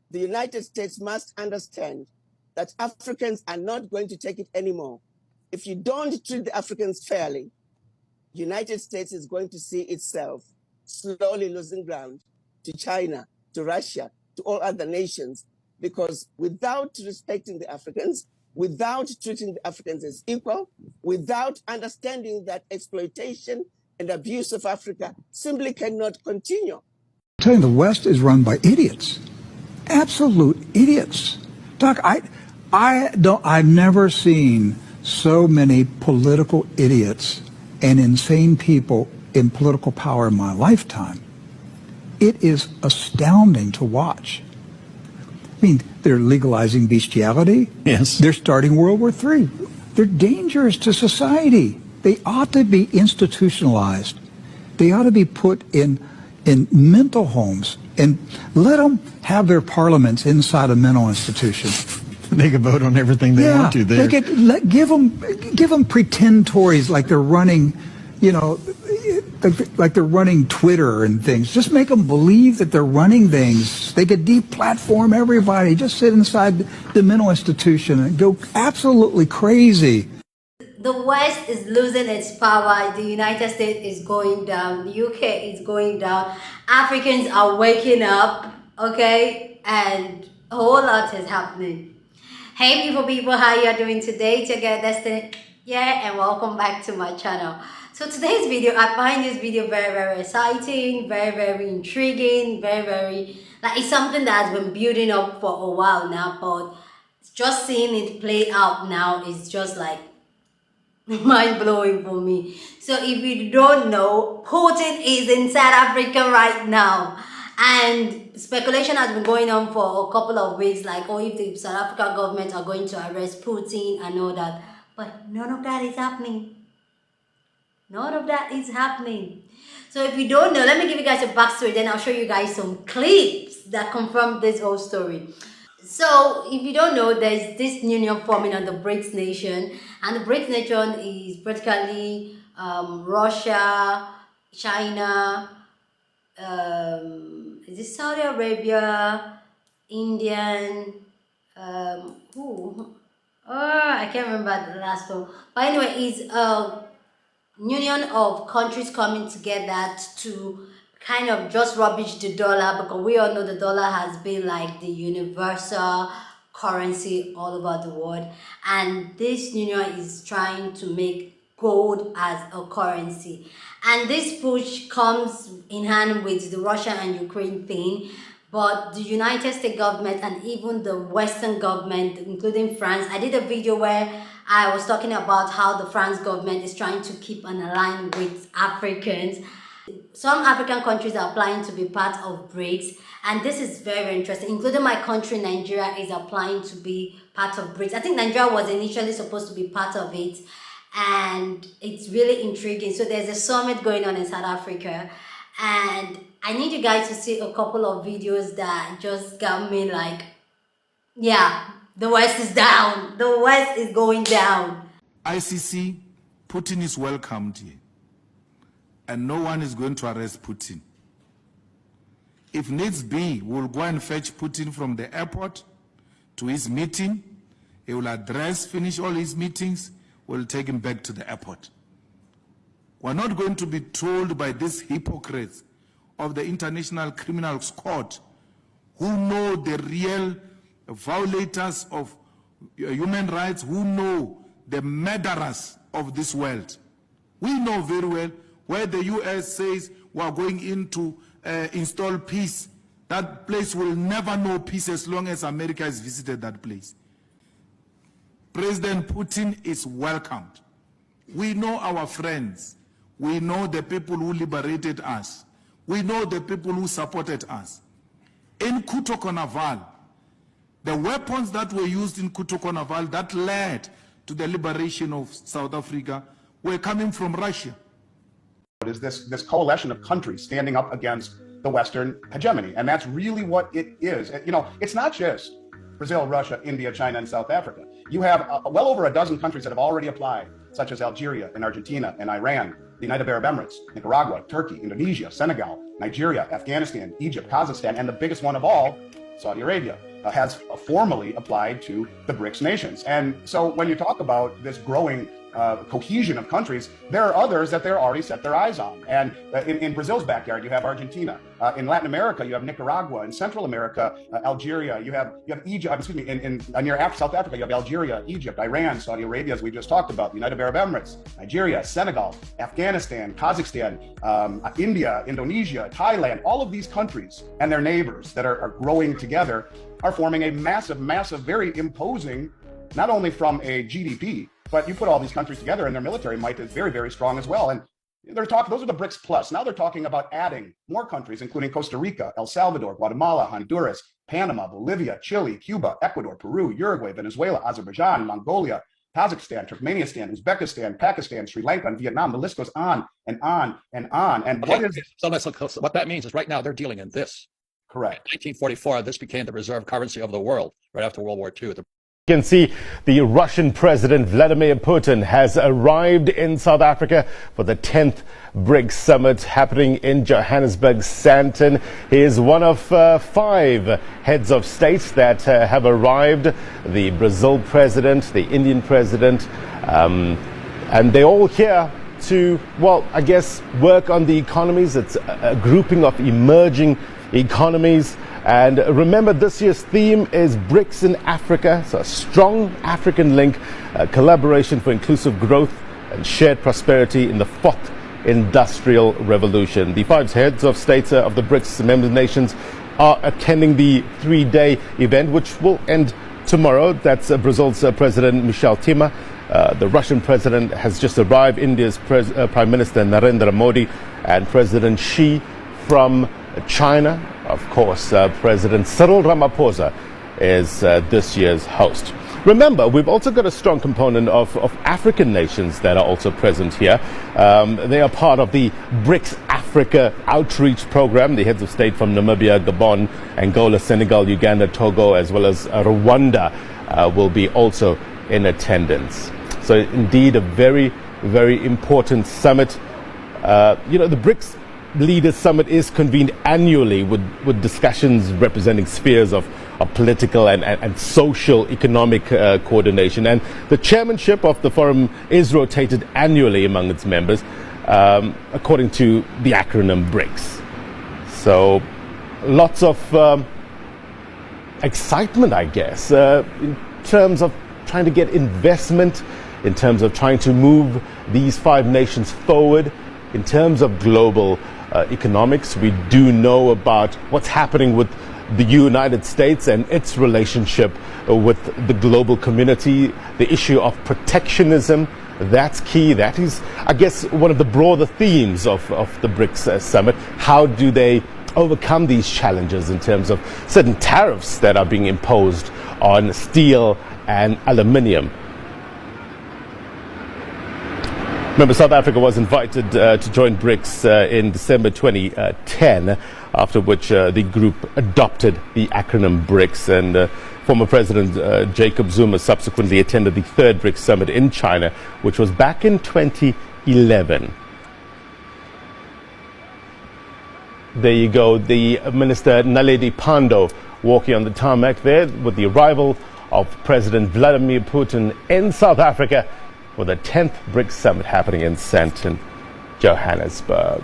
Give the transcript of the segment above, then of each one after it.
The United States must understand that Africans are not going to take it anymore. If you don't treat the Africans fairly, the United States is going to see itself slowly losing ground to China, to Russia, to all other nations, because without respecting the Africans, without treating the Africans as equal, without understanding that exploitation and abuse of Africa simply cannot continue. I'm telling you, the West is run by idiots, absolute idiots. Doc, I've never seen so many political idiots and insane people in political power in my lifetime. It is astounding to watch. I mean, they're legalizing bestiality. Yes. They're starting World War III. They're dangerous to society. They ought to be institutionalized. They ought to be put in mental homes and let them have their parliaments inside a mental institution. They can vote on everything they want to there. They could give them pretend Tories like they're running, you know, like they're running Twitter and things. Just make them believe that they're running things. They could deplatform everybody. Just sit inside the mental institution and go absolutely crazy. The West is losing its power. The United States is going down. The UK is going down. Africans are waking up, okay? And a whole lot is happening. Hey beautiful people, how you are doing today? Together Destiny, yeah, and welcome back to my channel. So today's video, I find this video very exciting, very intriguing, very like it's something that has been building up for a while now, but just seeing it play out now is just like mind-blowing for me. So if you don't know, Putin is in South Africa right now, and speculation has been going on for a couple of weeks, like, oh, if the South African government are going to arrest Putin and all that, but none of that is happening. None of that is happening. So if you don't know, let me give you guys a backstory, then I'll show you guys some clips that confirm this whole story. So if you don't know, there's this union forming on the BRICS nation, and the BRICS nation is practically Russia, China, is it Saudi Arabia, Indian, I can't remember the last one, but anyway, it's a union of countries coming together to kind of just rubbish the dollar, because we all know the dollar has been like the universal currency all over the world, and this union is trying to make gold as a currency. And this push comes in hand with the Russia and Ukraine thing, but the United States government and even the Western government, including France, I did a video where I was talking about how the France government is trying to keep an alliance with Africans. Some African countries are applying to be part of BRICS, and this is very interesting, including my country, Nigeria, is applying to be part of BRICS. I think Nigeria was initially supposed to be part of it, and it's really intriguing. So there's a summit going on in South Africa, and I need you guys to see a couple of videos that just got me like, yeah, the West is down. The West is going down. ICC, Putin is welcomed here, and no one is going to arrest Putin. If needs be, we'll go and fetch Putin from the airport to his meeting. He will finish all his meetings. We'll take him back to the airport. We're not going to be told by these hypocrites of the International Criminal Court, who know the real violators of human rights, who know the murderers of this world. We know very well where the US says we are going in to install peace. That place will never know peace as long as America has visited that place. President Putin is welcomed. We know our friends. We know the people who liberated us. We know the people who supported us. In Kutukonaval, the weapons that were used in Kutukonaval that led to the liberation of South Africa were coming from Russia. It is this coalition of countries standing up against the Western hegemony, and that's really what it is. You know, it's not just Brazil, Russia, India, China, and South Africa. You have well over a dozen countries that have already applied, such as Algeria and Argentina and Iran, the United Arab Emirates, Nicaragua, Turkey, Indonesia, Senegal, Nigeria, Afghanistan, Egypt, Kazakhstan, and the biggest one of all, Saudi Arabia, has formally applied to the BRICS nations. And so when you talk about this growing cohesion of countries, there are others that they're already set their eyes on. And in Brazil's backyard, you have Argentina. In Latin America, you have Nicaragua. In Central America, Algeria. You have Egypt. Excuse me. Near South Africa, you have Algeria, Egypt, Iran, Saudi Arabia, as we just talked about, the United Arab Emirates, Nigeria, Senegal, Afghanistan, Kazakhstan, India, Indonesia, Thailand. All of these countries and their neighbors that are growing together are forming a massive, very imposing, not only from a GDP, but you put all these countries together and their military might is very, very strong as well. And they're talking, those are the BRICS plus. Now they're talking about adding more countries, including Costa Rica, El Salvador, Guatemala, Honduras, Panama, Bolivia, Chile, Cuba, Ecuador, Peru, Uruguay, Venezuela, Azerbaijan, Mongolia, Kazakhstan, Turkmenistan, Uzbekistan, Pakistan, Sri Lanka, and Vietnam. The list goes on and on and on. And okay, so what that means is right now they're dealing in this. Correct. In 1944, this became the reserve currency of the world right after World War II. You can see the Russian President Vladimir Putin has arrived in South Africa for the 10th BRICS summit happening in Johannesburg, Sandton. He is one of 5 heads of states that have arrived. The Brazil president, the Indian president, and they're all here to, well, I guess, work on the economies. It's a grouping of emerging economies. And remember, this year's theme is BRICS in Africa, so a strong African link, collaboration for inclusive growth and shared prosperity in the 4th Industrial Revolution. The 5 heads of states of the BRICS member nations are attending the 3-day event, which will end tomorrow. That's Brazil's President Michel Temer. The Russian president has just arrived, India's Prime Minister Narendra Modi, and President Xi from China. Of course, President Cyril Ramaphosa is this year's host. Remember, we've also got a strong component of African nations that are also present here. They are part of the BRICS Africa Outreach Program. The heads of state from Namibia, Gabon, Angola, Senegal, Uganda, Togo, as well as Rwanda will be also in attendance. So indeed, a very, very important summit. The BRICS Leaders Summit is convened annually with discussions representing spheres of political and social economic coordination. And the chairmanship of the forum is rotated annually among its members, according to the acronym BRICS. So lots of excitement, I guess, in terms of trying to get investment, in terms of trying to move these 5 nations forward, in terms of global economics. We do know about what's happening with the United States and its relationship with the global community. The issue of protectionism, that's key. That is, I guess, one of the broader themes of the BRICS summit. How do they overcome these challenges in terms of certain tariffs that are being imposed on steel and aluminium? Remember, South Africa was invited to join BRICS in December 2010, after which the group adopted the acronym BRICS. And former President Jacob Zuma subsequently attended the 3rd BRICS summit in China, which was back in 2011. There you go, the Minister Naledi Pandor walking on the tarmac there with the arrival of President Vladimir Putin in South Africa for the 10th BRICS Summit happening in Sandton, Johannesburg.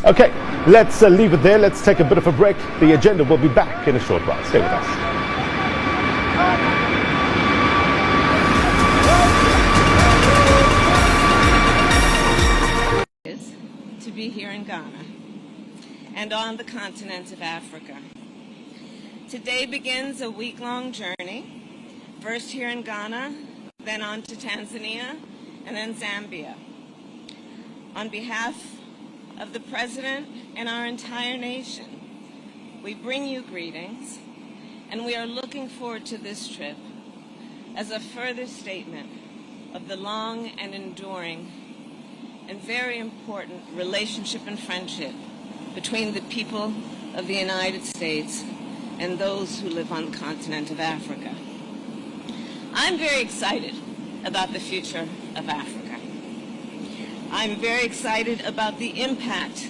Okay, let's leave it there. Let's take a bit of a break. The agenda will be back in a short while. Stay with us. To be here in Ghana and on the continent of Africa. Today begins a week-long journey, first here in Ghana, then on to Tanzania, and then Zambia. On behalf of the President and our entire nation, we bring you greetings, and we are looking forward to this trip as a further statement of the long and enduring and very important relationship and friendship between the people of the United States and those who live on the continent of Africa. I'm very excited about the future of Africa. I'm very excited about the impact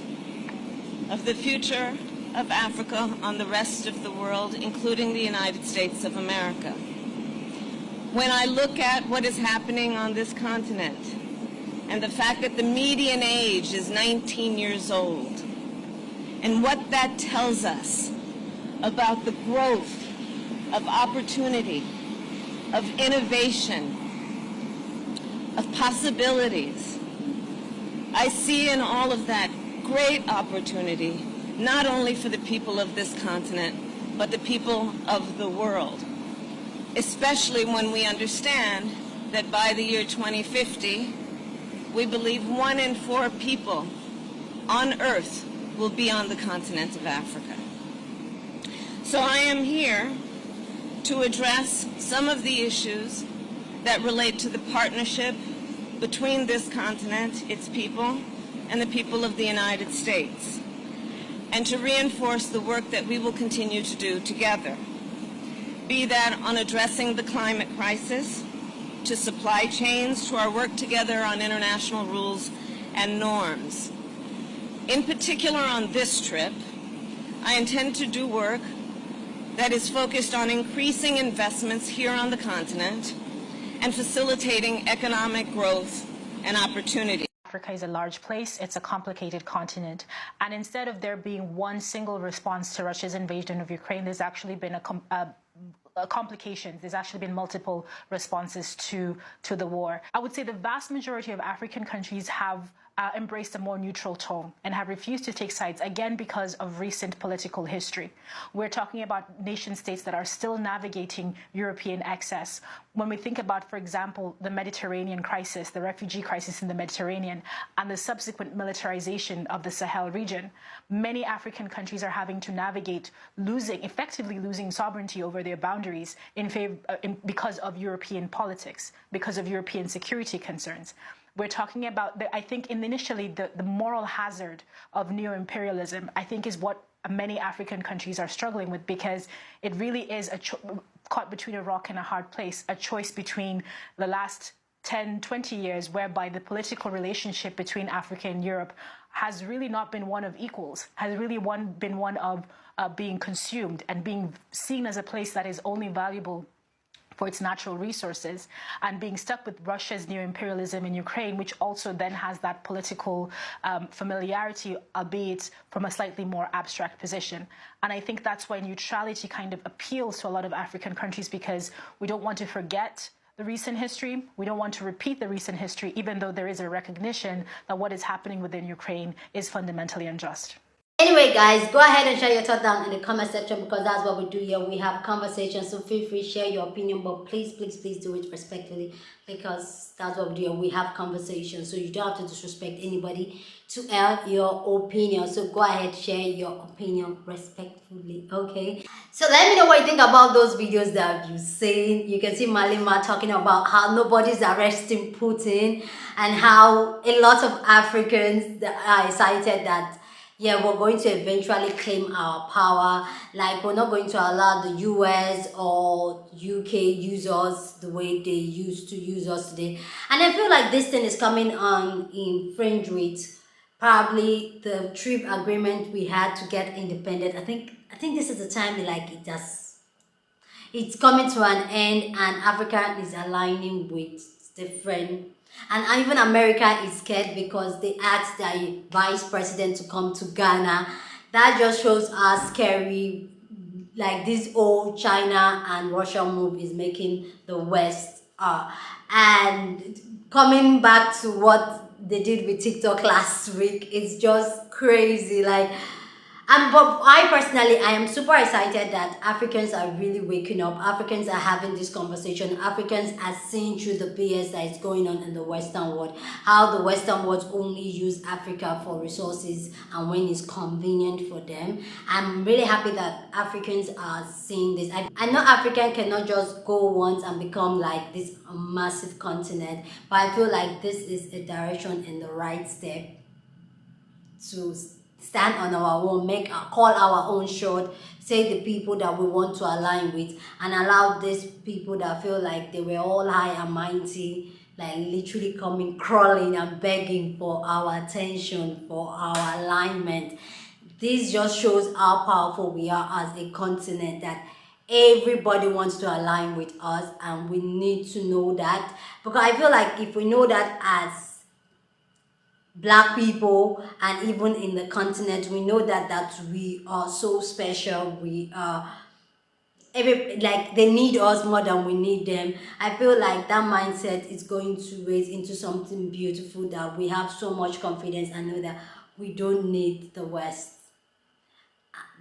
of the future of Africa on the rest of the world, including the United States of America. When I look at what is happening on this continent and the fact that the median age is 19 years old, and what that tells us about the growth of opportunity, of innovation, of possibilities, I see in all of that great opportunity, not only for the people of this continent, but the people of the world, especially when we understand that by the year 2050, we believe 1 in 4 people on Earth will be on the continent of Africa. So I am here to address some of the issues that relate to the partnership between this continent, its people, and the people of the United States, and to reinforce the work that we will continue to do together, be that on addressing the climate crisis, to supply chains, to our work together on international rules and norms. In particular on this trip, I intend to do work that is focused on increasing investments here on the continent and facilitating economic growth and opportunity. Africa is a large place, it's a complicated continent, and instead of there being one single response to Russia's invasion of Ukraine, there's actually been complications. There's actually been multiple responses to the war. I would say the vast majority of African countries have embraced a more neutral tone and have refused to take sides, again, because of recent political history. We're talking about nation states that are still navigating European excess. When we think about, for example, the Mediterranean crisis, the refugee crisis in the Mediterranean, and the subsequent militarization of the Sahel region, many African countries are having to navigate effectively losing sovereignty over their boundaries because of European politics, because of European security concerns. We're talking about, I think initially, the moral hazard of neo-imperialism, I think, is what many African countries are struggling with, because it really is caught between a rock and a hard place, a choice between the last 10, 20 years, whereby the political relationship between Africa and Europe has really not been one of equals, has really been one of being consumed and being seen as a place that is only valuable for its natural resources, and being stuck with Russia's neo-imperialism in Ukraine, which also then has that political familiarity, albeit from a slightly more abstract position. And I think that's why neutrality kind of appeals to a lot of African countries, because we don't want to forget the recent history. We don't want to repeat the recent history, even though there is a recognition that what is happening within Ukraine is fundamentally unjust. Anyway, guys, go ahead and share your thoughts down in the comment section, because that's what we do here. We have conversations, so feel free to share your opinion, but please, please, please do it respectfully, because that's what we do here. We have conversations, so you don't have to disrespect anybody to air your opinion. So go ahead, share your opinion respectfully, okay? So let me know what you think about those videos that you've seen. You can see Malima talking about how nobody's arresting Putin, and how a lot of Africans are excited that, yeah, we're going to eventually claim our power. Like, we're not going to allow the US or UK use us the way they used to use us today. And I feel like this thing is coming on in fringe with probably the trip agreement we had to get independent. I think this is the time, like, it's coming to an end, and Africa is aligning with different. And even America is scared, because they asked their vice president to come to Ghana. That just shows how scary, like, this old China and Russia move is making the West. And coming back to what they did with TikTok last week, it's just crazy. Like, but I am super excited that Africans are really waking up. Africans are having this conversation. Africans are seeing through the BS that is going on in the Western world. How the Western world only use Africa for resources and when it's convenient for them. I'm really happy that Africans are seeing this. I know Africa cannot just go once and become like this massive continent, but I feel like this is a direction in the right step to stand on our own, call our own shot, say the people that we want to align with, and allow these people that feel like they were all high and mighty, like literally coming crawling and begging for our attention, for our alignment. this just shows how powerful we are as a continent, that everybody wants to align with us, and we need to know that, because I feel like if we know that as Black people, and even in the continent, we know that we are so special. We are like, they need us more than we need them. I feel like that mindset is going to raise into something beautiful, that we have so much confidence and know that we don't need the West.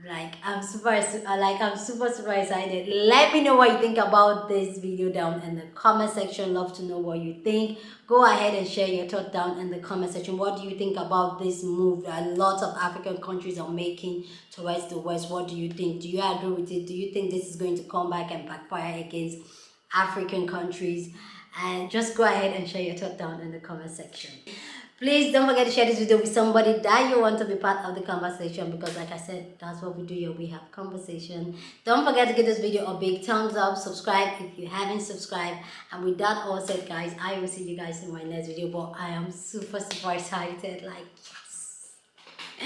Like, I'm super excited. Let me know what you think about this video down in the comment section. Love to know what you think. Go ahead and share your thoughts down in the comment section. What do you think about this move that lots of African countries are making towards the West? What do you think? Do you agree with it? Do you think this is going to come back and backfire against African countries? And just go ahead and share your thoughts down in the comment section. Please don't forget to share this video with somebody that you want to be part of the conversation, because like I said, that's what we do here. We have conversation. Don't forget to give this video a big thumbs up. Subscribe if you haven't subscribed. And with that all said, guys, I will see you guys in my next video. But I am super excited. Like, yes.